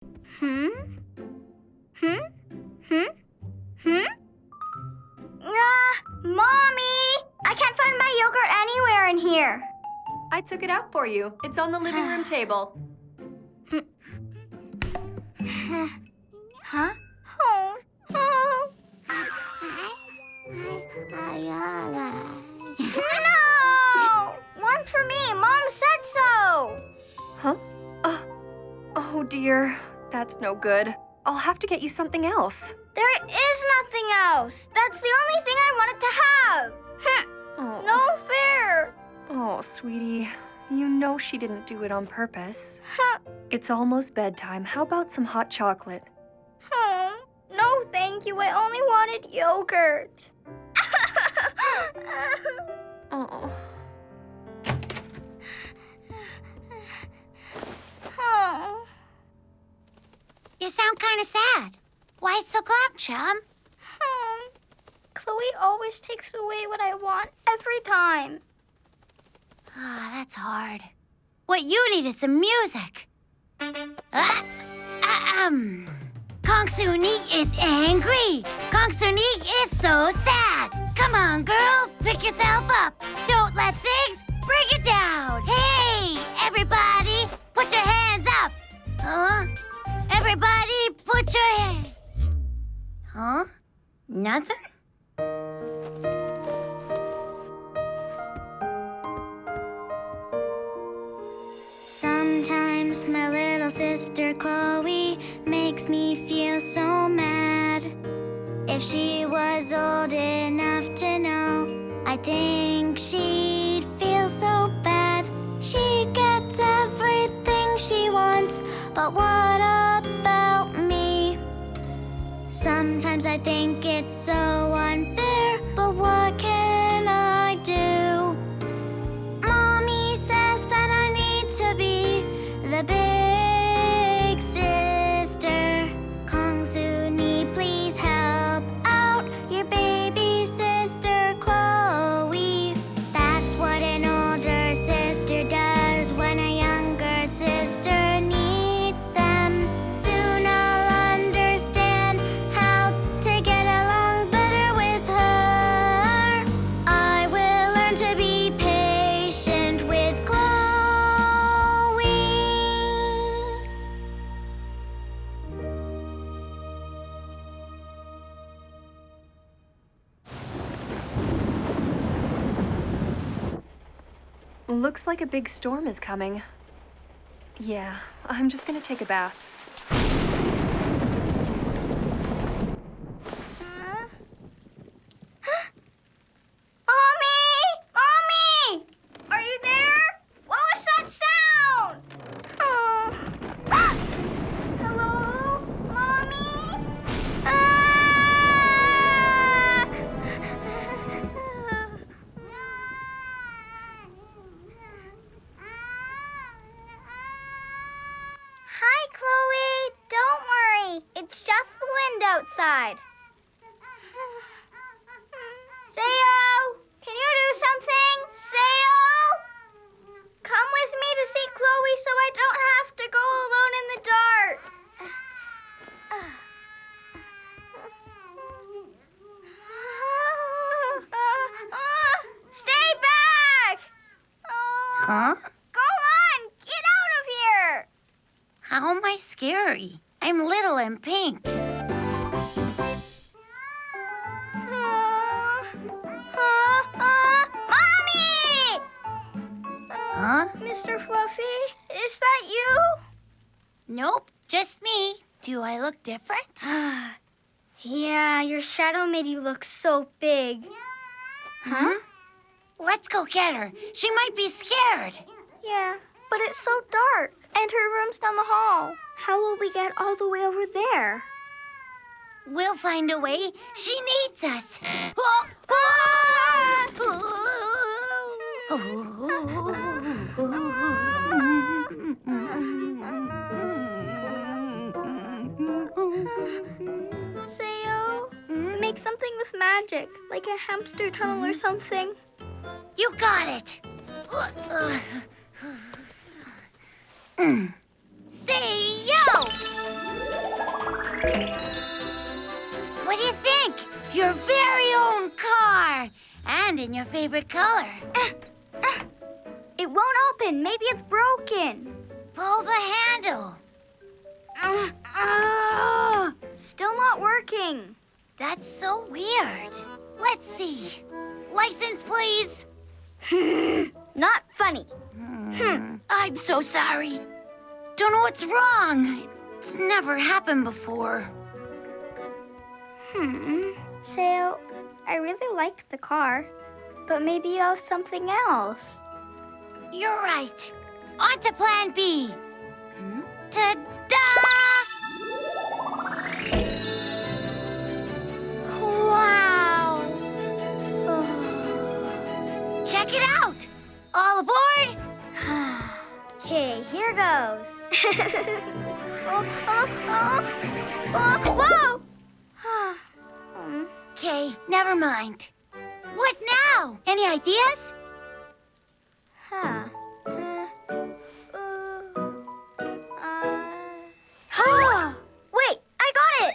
Hmm? Hmm? Hmm? Hmm? Mommy! I can't find my yogurt anywhere in here. I took it out for you. It's on the living room table. Huh? Oh. Oh. No! One's for me. Mom said so. Huh? Oh dear. That's no good. I'll have to get you something else. There is nothing else. That's the only thing I wanted to have. Oh. No fair. Oh, sweetie. You know she didn't do it on purpose. It's almost bedtime. How about some hot chocolate? Oh, no, thank you. I only wanted yogurt. Oh. Oh. You sound kind of sad. Why so glum, chum? Chloe always takes away what I want every time. Ah, that's hard. What you need is some music. Kongsuni is angry. Kongsuni is so sad. Come on, girl, pick yourself up. Don't let things bring you down. Hey, everybody, put your hands up. Huh? Everybody, put your hands. Huh? Nothing? Sometimes my little sister Chloe makes me feel so mad. If she was old enough to know, I think she'd feel so bad. She gets everything she wants, but what about me? Sometimes I think it's so unfair, but what can I do? Mommy says that I need to be the big sister. Kongsuni, please help out your baby sister Chloe. That's what an older sister does when a younger sister needs them. Soon I'll understand how to get along better with her. I will learn to be patient with Chloe. Looks like a big storm is coming. Yeah, I'm just gonna take a bath. Mommy! Mommy! Are you there? What was that sound? Oh. Hello? Mommy? Hi, Chloe. Don't worry. It's just the wind outside. Seyo! Can you do something? Seyo! Come with me to see Chloe so I don't have to go alone in the dark. Stay back! Huh? Go on! Get out of here! How am I scary? I'm little and pink. Mommy! Huh? Mr. Fluffy, is that you? Nope, just me. Do I look different? Yeah, your shadow made you look so big. Huh? Let's go get her. She might be scared. Yeah, but it's so dark, and her room's down the hall. How will we get all the way over there? We'll find a way. She needs us. Seyo, make something with magic, like a hamster tunnel or something. You got it. Seyo! What do you think? Your very own car! And in your favorite color. It won't open. Maybe it's broken. Pull the handle. Still not working. That's so weird. Let's see. License, please. Not funny. I'm so sorry. Don't know what's wrong. It's never happened before. Seyo, I really like the car, but maybe you have something else. You're right. On to plan B. Ta-da! Wow! Check it out! All aboard? Okay, here goes. Whoa! Okay, never mind. What now? Any ideas? Wait, I got it!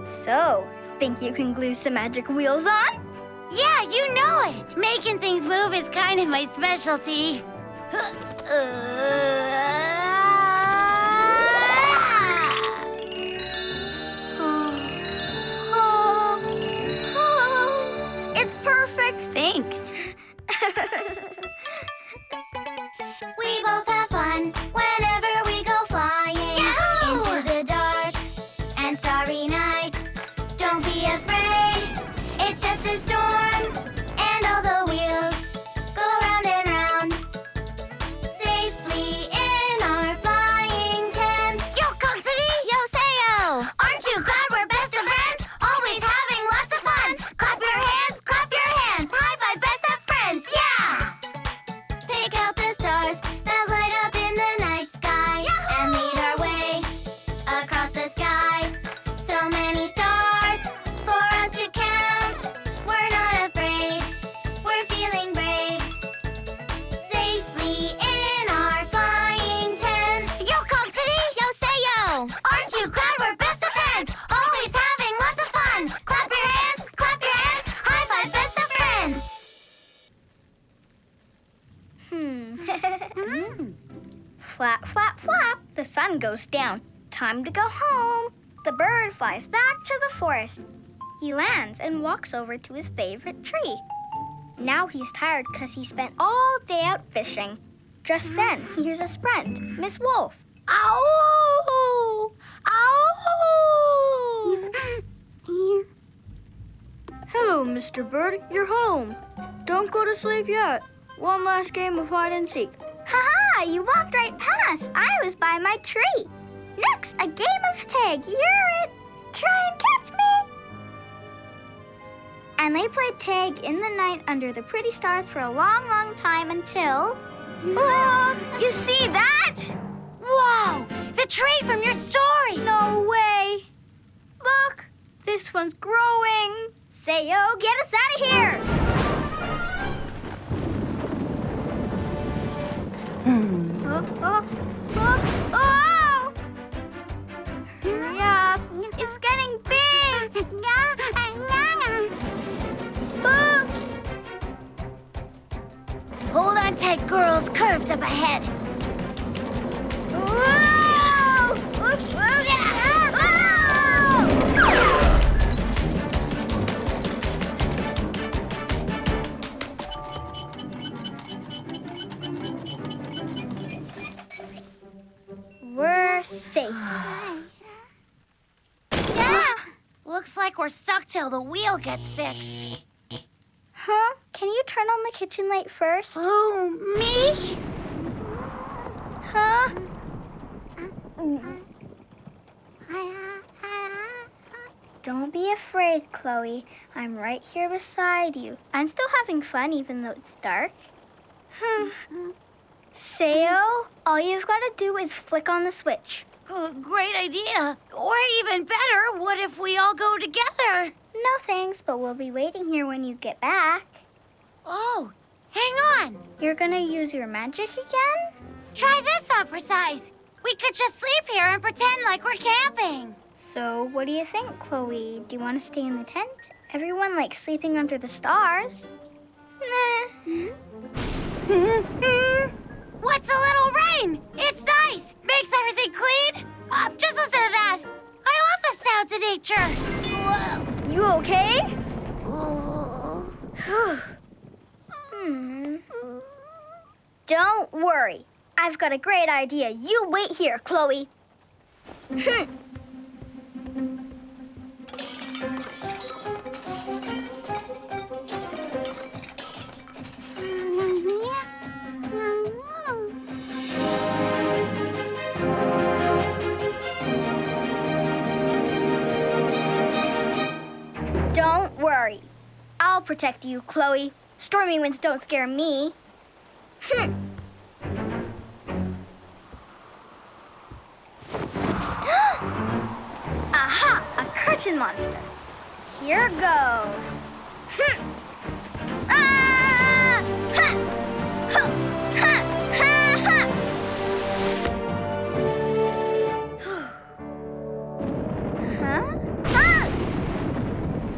So, think you can glue some magic wheels on? Yeah, you know it. Making things move is kind of my specialty. It's perfect. Thanks. We both have fun whenever we go flying. Yahoo! Into the dark and starry night. Don't be afraid, it's just a storm, and all the wheels go round and round. Safely in our flying tent. Yo, Kongsuni! Yo, Seyo! Aren't you glad we're best of friends? Always having lots of fun. Clap your hands, high five, best of friends, yeah! Pick out the stars that light up in the night sky. Yahoo! And lead our way across the sky. So many stars for us to count. We're not afraid, we're feeling brave. Safely in our flying tent. Yo, Kongsuni! Yo, Seyo! Aren't you glad we're best of friends? Always having lots of fun. Clap your hands, high five, best of friends. Flap, flap, flap. The sun goes down. Time to go home. The bird flies back to the forest. He lands and walks over to his favorite tree. Now he's tired because he spent all day out fishing. Just then, he hears his friend, Miss Wolf. Ow! Ow! Hello, Mr. Bird. You're home. Don't go to sleep yet. One last game of hide and seek. Ha-ha! You walked right past. I was by my tree. Next, a game of tag. You're it. Try and catch me. And they played tag in the night under the pretty stars for a long, long time until... Oh, you see that? Whoa! The tree from your story! No way. Look, this one's growing. Seyo, get us out of here. Oh! Hurry up. It's getting big. Oh. Hold on tight, girls. Curves up ahead. Whoa! We're safe. Looks like we're stuck till the wheel gets fixed. Huh? Can you turn on the kitchen light first? Who, me? Huh? Don't be afraid, Chloe. I'm right here beside you. I'm still having fun even though it's dark. Seyo, all you've got to do is flick on the switch. Great idea. Or even better, what if we all go together? No thanks, but we'll be waiting here when you get back. Oh, hang on. You're gonna use your magic again? Try this on for size. We could just sleep here and pretend like we're camping. So, what do you think, Chloe? Do you want to stay in the tent? Everyone likes sleeping under the stars. Nah. What's a little rain? It's nice. Makes everything clean. Just listen to that. I love the sounds of nature. Whoa. You okay? Oh. Don't worry. I've got a great idea. You wait here, Chloe. Don't worry. I'll protect you, Chloe. Stormy winds don't scare me. Aha! A curtain monster. Here goes. Ah! Ha! Huh! Ha! Ha! Ha! Huh? Ah!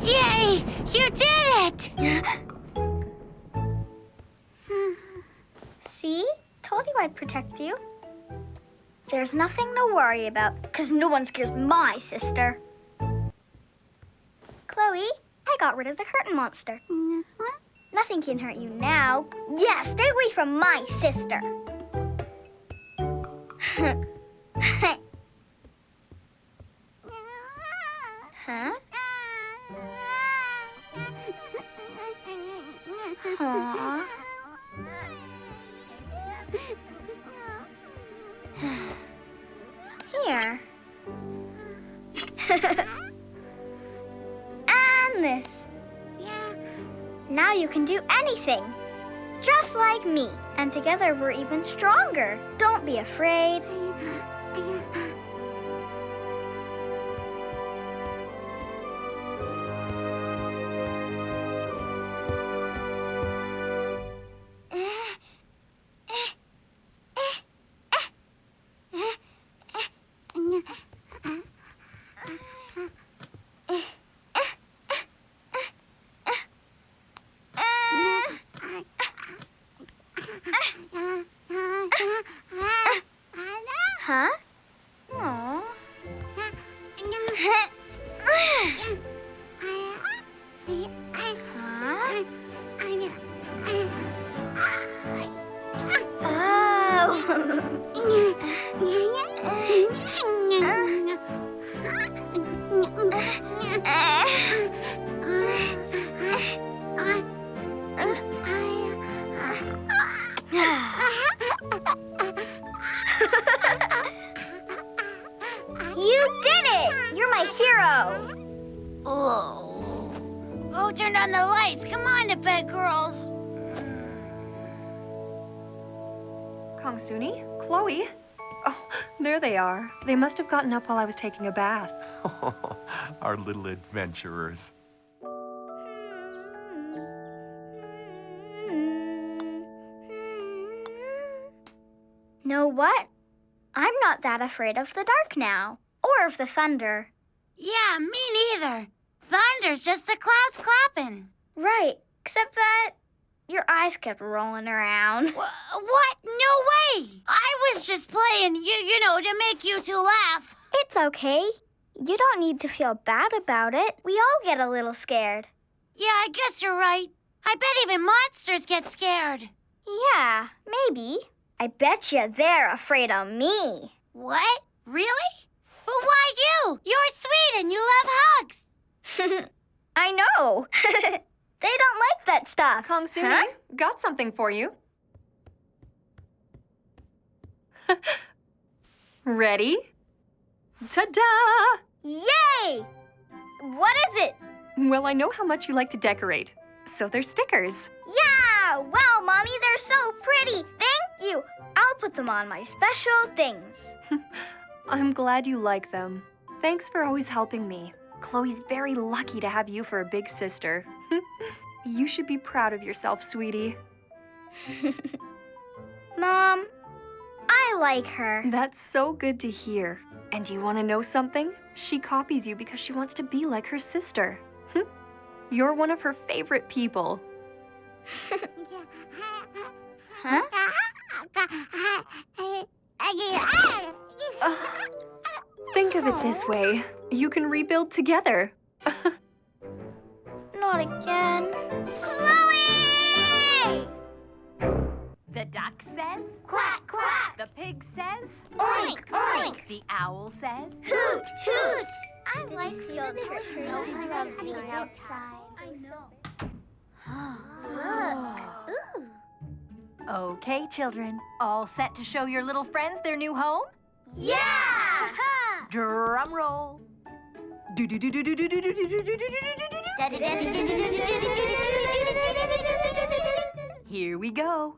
Yay! You did it! See? Told you I'd protect you. There's nothing to worry about, because no one scares my sister. Chloe, I got rid of the curtain monster. Nothing can hurt you now. Yeah, stay away from my sister. Huh? Aww. Here. And this. Now you can do anything. Just like me. And together we're even stronger. Don't be afraid. Huh? Aww. You did it! You're my hero! Oh. Who turned on the lights? Come on to bed, girls. Kongsuni? Chloe? Oh, there they are. They must have gotten up while I was taking a bath. Our little adventurers. Know what? I'm not that afraid of the dark now. Or of the thunder. Yeah, me neither. Thunder's just the clouds clapping. Right, except that your eyes kept rolling around. What? No way! I was just playing, you know, to make you two laugh. It's okay. You don't need to feel bad about it. We all get a little scared. Yeah, I guess you're right. I bet even monsters get scared. Yeah, maybe. I bet you they're afraid of me. What? Really? But why you? You're sweet and you love hugs. I know. They don't like that stuff. Kongsuni, Huh? got something for you. Ready? Ta-da! Yay! What is it? Well, I know how much you like to decorate, so they're stickers. Yeah! Wow, Mommy, they're so pretty. Thank you. I'll put them on my special things. I'm glad you like them. Thanks for always helping me. Chloe's very lucky to have you for a big sister. You should be proud of yourself, sweetie. Mom, I like her. That's so good to hear. And do you want to know something? She copies you because she wants to be like her sister. You're one of her favorite people. Huh? Think of it this way. You can rebuild together. Not again. Chloe! The duck says, Quack, quack. the pig says, Oink, oink. the owl says. Hoot, hoot. I like field trips so much being outside. I know. Look. Okay, children, all set to show your little friends their new home? Yeah! Drum roll. Here we go.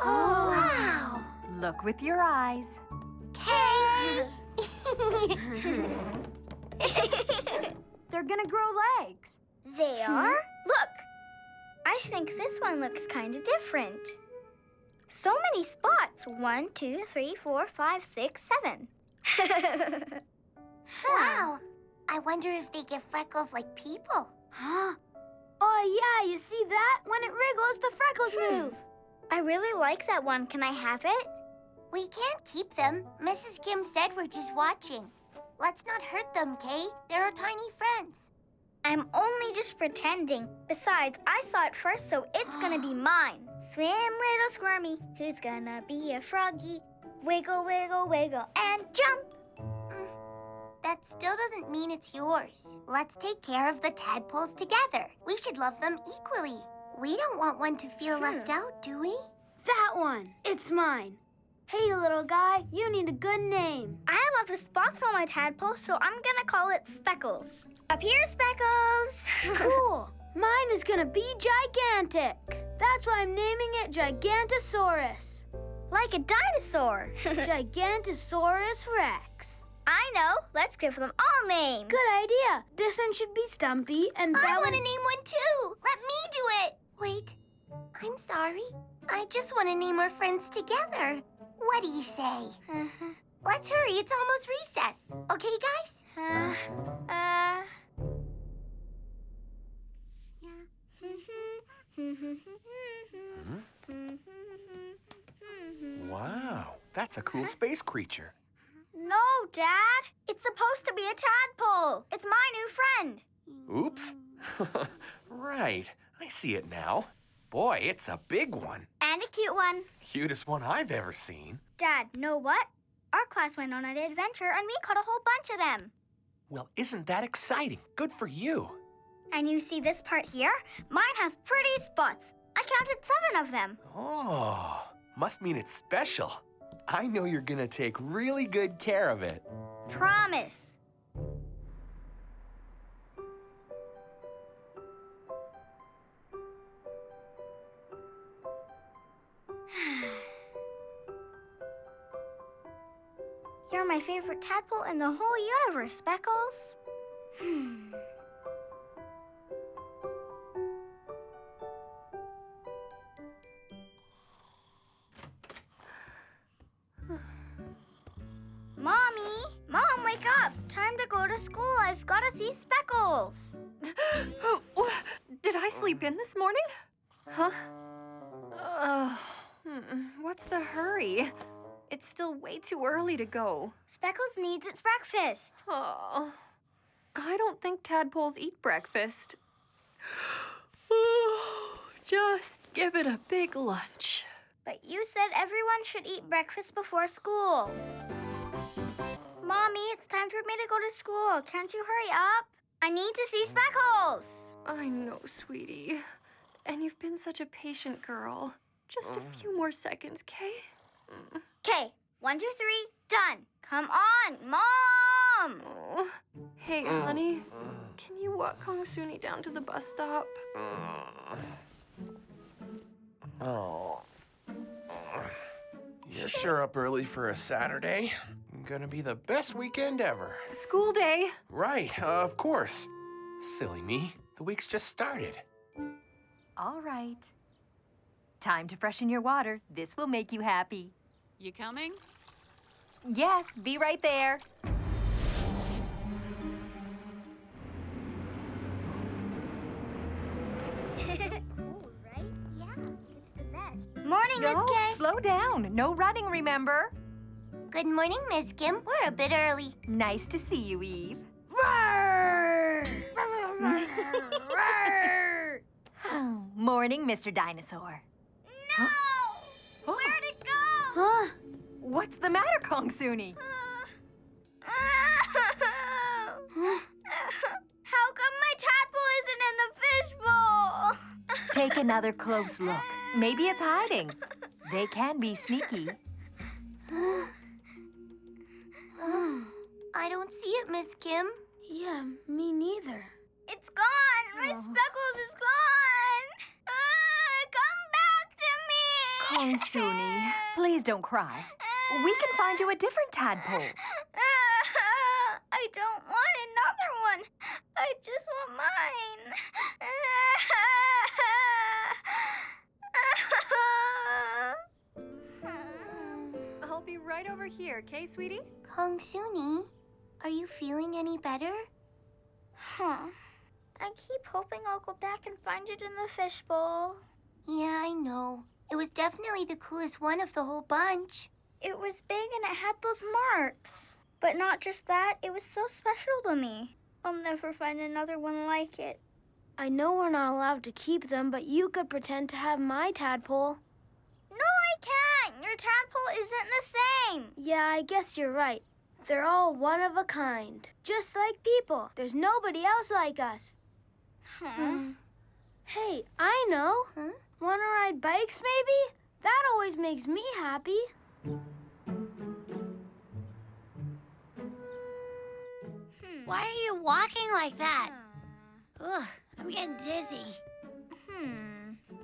Oh, wow. Look with your eyes. They're gonna grow legs. They are? Look! I think this one looks kind of different. So many spots. 1, 2, 3, 4, 5, 6, 7. Wow. I wonder if they get freckles like people. Huh? Oh, yeah, you see that? When it wriggles, the freckles move. I really like that one. Can I have it? We can't keep them. Mrs. Kim said we're just watching. Let's not hurt them, Kay. They're our tiny friends. I'm only just pretending. Besides, I saw it first, so it's gonna be mine. Swim, little squirmy. Who's gonna be a froggy? Wiggle, wiggle, wiggle, and jump. That still doesn't mean it's yours. Let's take care of the tadpoles together. We should love them equally. We don't want one to feel left out, do we? That one. It's mine. Hey, little guy, you need a good name. I love the spots on my tadpole, so I'm gonna call it Speckles. Up here, Speckles. Cool. Mine is gonna be gigantic. That's why I'm naming it Gigantosaurus. Like a dinosaur. Gigantosaurus Rex. I know. Let's give them all names. Good idea. This one should be Stumpy, and that I one... want to name one too. Let me do it. Wait, I'm sorry. I just want to name our friends together. What do you say? Let's hurry. It's almost recess. Okay, guys? Wow, that's a cool space creature. No, Dad. It's supposed to be a tadpole. It's my new friend. Oops. Right, I see it now. Boy, it's a big one. And a cute one. Cutest one I've ever seen. Dad, know what? Our class went on an adventure and we caught a whole bunch of them. Well, isn't that exciting? Good for you. And you see this part here? Mine has pretty spots. I counted 7 of them. Oh, must mean it's special. I know you're gonna take really good care of it. Promise. You're my favorite tadpole in the whole universe, Speckles. Mommy! Mom, wake up! Time to go to school. I've got to see Speckles. Did I sleep in this morning? Huh? What's the hurry? It's still way too early to go. Speckles needs its breakfast. Oh, I don't think tadpoles eat breakfast. Just give it a big lunch. But you said everyone should eat breakfast before school. Mommy, it's time for me to go to school. Can't you hurry up? I need to see Speckles. I know, sweetie. And you've been such a patient girl. Just a few more seconds, Kay? Okay, 1, 2, 3, done. Come on, Mom! Oh. Hey, honey. Can you walk Kongsuni down to the bus stop? Oh. You're sure up early for a Saturday. Gonna be the best weekend ever. School day. Right, of course. Silly me. The week's just started. All right. Time to freshen your water. This will make you happy. You coming? Yes, be right there. Cool, right? Yeah, it's the best. Morning, Miss No, K. slow down. No running, remember? Good morning, Miss Kim. We're a bit early. Nice to see you, Eve. Roar! Morning, Mr. Dinosaur. No! Oh. Where'd it go? Huh? What's the matter, Kongsuni? How come my tadpole isn't in the fishbowl? Take another close look. Maybe it's hiding. They can be sneaky. I don't see it, Miss Kim. Yeah, me neither. It's gone. My Speckles is gone. Come back to me. Kongsuni, please don't cry. We can find you a different tadpole. I don't want another one. I just want mine. I'll be right over here, okay, sweetie? Kongsuni, are you feeling any better? Huh. I keep hoping I'll go back and find it in the fishbowl. Yeah, I know. It was definitely the coolest one of the whole bunch. It was big and it had those marks. But not just that, it was so special to me. I'll never find another one like it. I know we're not allowed to keep them, but you could pretend to have my tadpole. No, I can't. Your tadpole isn't the same. Yeah, I guess you're right. They're all one of a kind. Just like people. There's nobody else like us. Huh? Hey, I know. Huh? Want to ride bikes, maybe? That always makes me happy. Why are you walking like that? Ugh, I'm getting dizzy.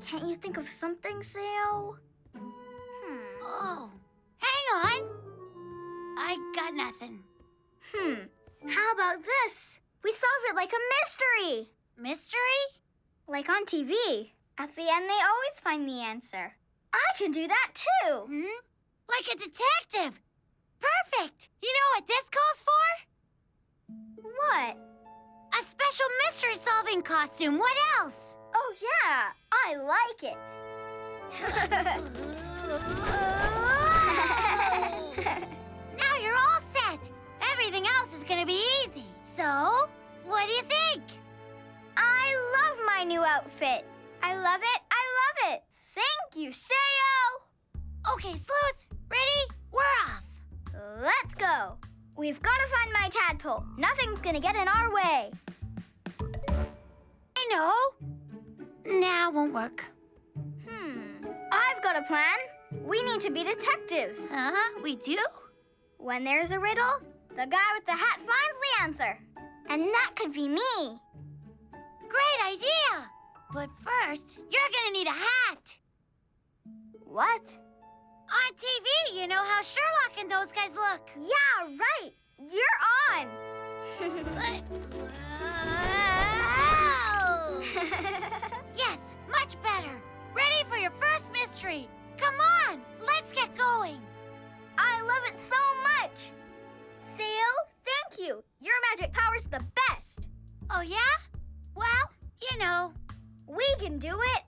Can't you think of something, Seyo? Oh, hang on. I got nothing. How about this? We solve it like a mystery. Mystery? Like on TV. At the end, they always find the answer. I can do that too. Like a detective. Perfect. You know what this calls for? What? A special mystery solving costume. What else? Oh, yeah. I like it. Now you're all set. Everything else is gonna be easy. So, what do you think? I love my new outfit. I love it. I love it. Thank you, Seyo. Okay, Sleuth, ready? We're off. Let's go. We've got to find my tadpole. Nothing's gonna get in our way. I know. Now won't work. I've got a plan. We need to be detectives. We do? When there's a riddle, the guy with the hat finds the answer. And that could be me. Great idea. But first, you're gonna need a hat. What? On TV, you know how Sherlock and those guys look. Yeah, right. You're on. Yes, much better. Ready for your first mystery. Come on, let's get going. I love it so much. Seyo, thank you. Your magic power's the best. Oh, yeah? Well, you know. We can do it.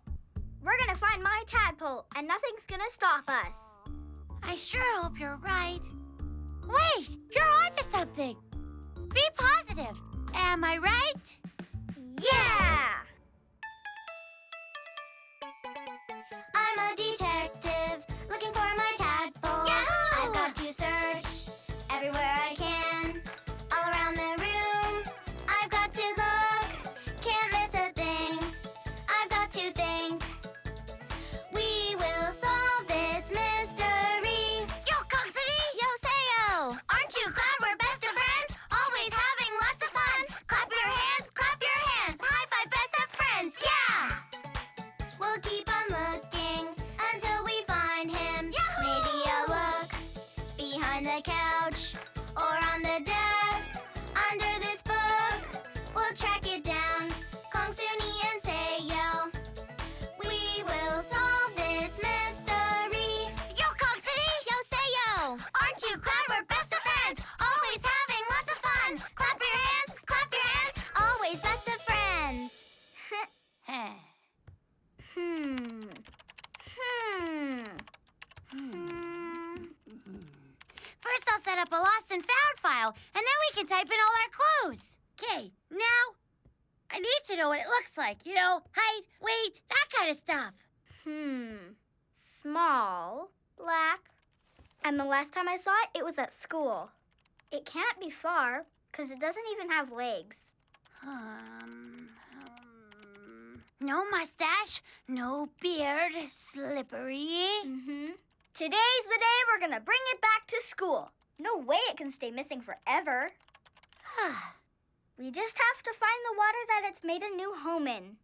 We're gonna find my tadpole, and nothing's gonna stop us. I sure hope you're right. Wait, you're onto something. Be positive. Am I right? Yeah! I'm a detective looking for my tadpole. Yahoo! I've got to search everywhere I can. All around the room, I've got to look. Can't miss a thing. I've got to think. We will solve this mystery. Yo, Kongsuni! Yo, Seyo! Aren't you glad we're best of friends? Always having lots of fun. Clap your hands, high five, best of the couch or on the desk. Under this book, we'll track it down. Kongsuni and Seyo, we will solve this mystery. Yo, Kongsuni! Yo, Seyo! Aren't you glad we're best of friends? Always having lots of fun. Clap your hands, Always best of friends. First, I'll set up a lost and found file, and then we can type in all our clues. Okay, now I need to know what it looks like. You know, height, weight, that kind of stuff. Small, black. And the last time I saw it, it was at school. It can't be far, because it doesn't even have legs. No mustache, no beard, slippery. Today's the day we're gonna bring it back to school. No way it can stay missing forever. We just have to find the water that it's made a new home in.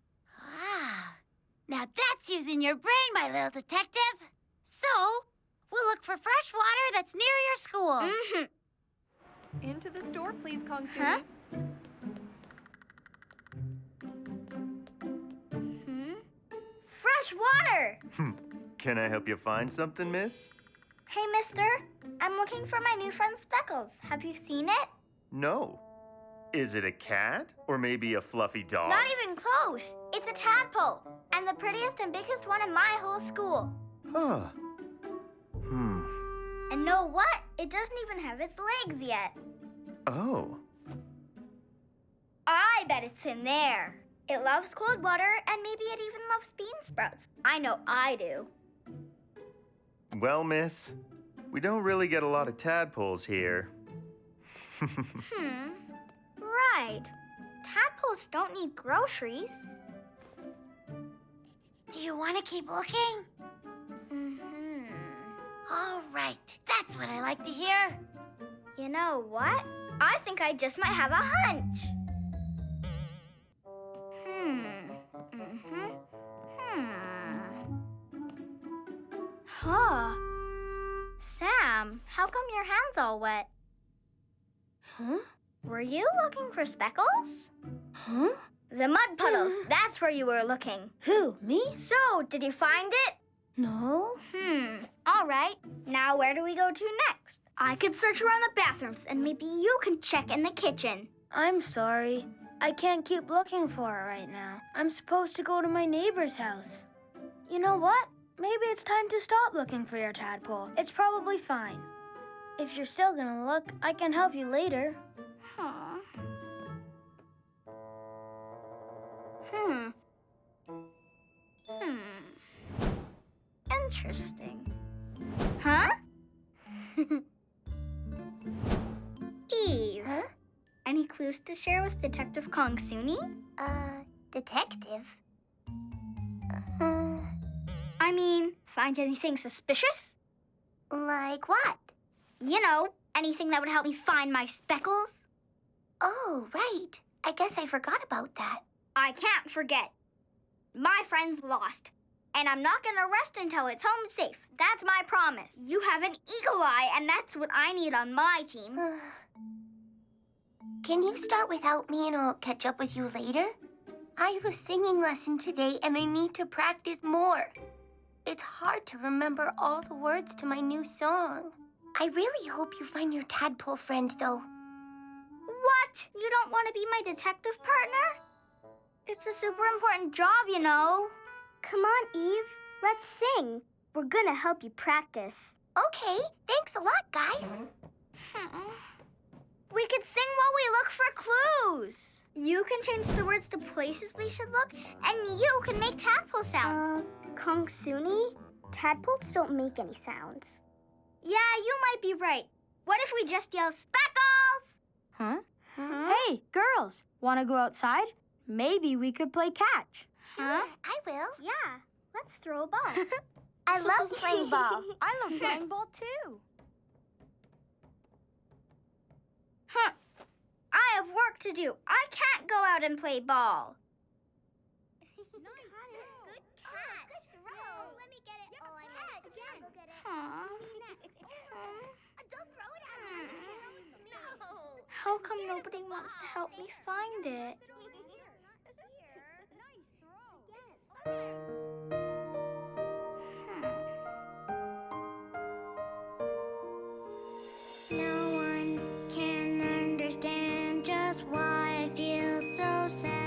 Now that's using your brain, my little detective. So, we'll look for fresh water that's near your school. Into the store, please, Kongsuni. Huh? Fresh water! Can I help you find something, miss? Hey, mister. I'm looking for my new friend Speckles. Have you seen it? No. Is it a cat? Or maybe a fluffy dog? Not even close. It's a tadpole. And the prettiest and biggest one in my whole school. Huh. And know what? It doesn't even have its legs yet. Oh. I bet it's in there. It loves cold water, and maybe it even loves bean sprouts. I know I do. Well, miss, we don't really get a lot of tadpoles here. Right. Tadpoles don't need groceries. Do you want to keep looking? All right, that's what I like to hear. You know what? I think I just might have a hunch. Huh. Sam, how come your hand's all wet? Huh? Were you looking for Speckles? Huh? The mud puddles, that's where you were looking. Who, me? So, did you find it? No. All right. Now where do we go to next? I could search around the bathrooms, and maybe you can check in the kitchen. I'm sorry. I can't keep looking for it right now. I'm supposed to go to my neighbor's house. You know what? Maybe it's time to stop looking for your tadpole. It's probably fine. If you're still gonna look, I can help you later. Interesting. Huh? Eve. Huh? Any clues to share with Detective Kongsuni? Detective? I mean, find anything suspicious? Like what? You know, anything that would help me find my Speckles? Oh, right. I guess I forgot about that. I can't forget. My friend's lost. And I'm not gonna rest until it's home safe. That's my promise. You have an eagle eye, and that's what I need on my team. Can you start without me and I'll catch up with you later? I have a singing lesson today and I need to practice more. It's hard to remember all the words to my new song. I really hope you find your tadpole friend, though. What? You don't want to be my detective partner? It's a super important job, you know. Come on, Eve. Let's sing. We're gonna help you practice. Okay, thanks a lot, guys. We could sing while we look for clues. You can change the words to places we should look, and you can make tadpole sounds. Kongsuni? Tadpoles don't make any sounds. Yeah, you might be right. What if we just yell Speckles? Hey, girls, want to go outside? Maybe we could play catch. Sure, I will. Yeah, let's throw a ball. I love playing ball. I love playing ball too. I have work to do. I can't go out and play ball. Good throw. Let me get it. Oh, I missed it. I'll go get it. Don't throw it How come nobody wants to help me find it? No one can understand just why I feel so sad.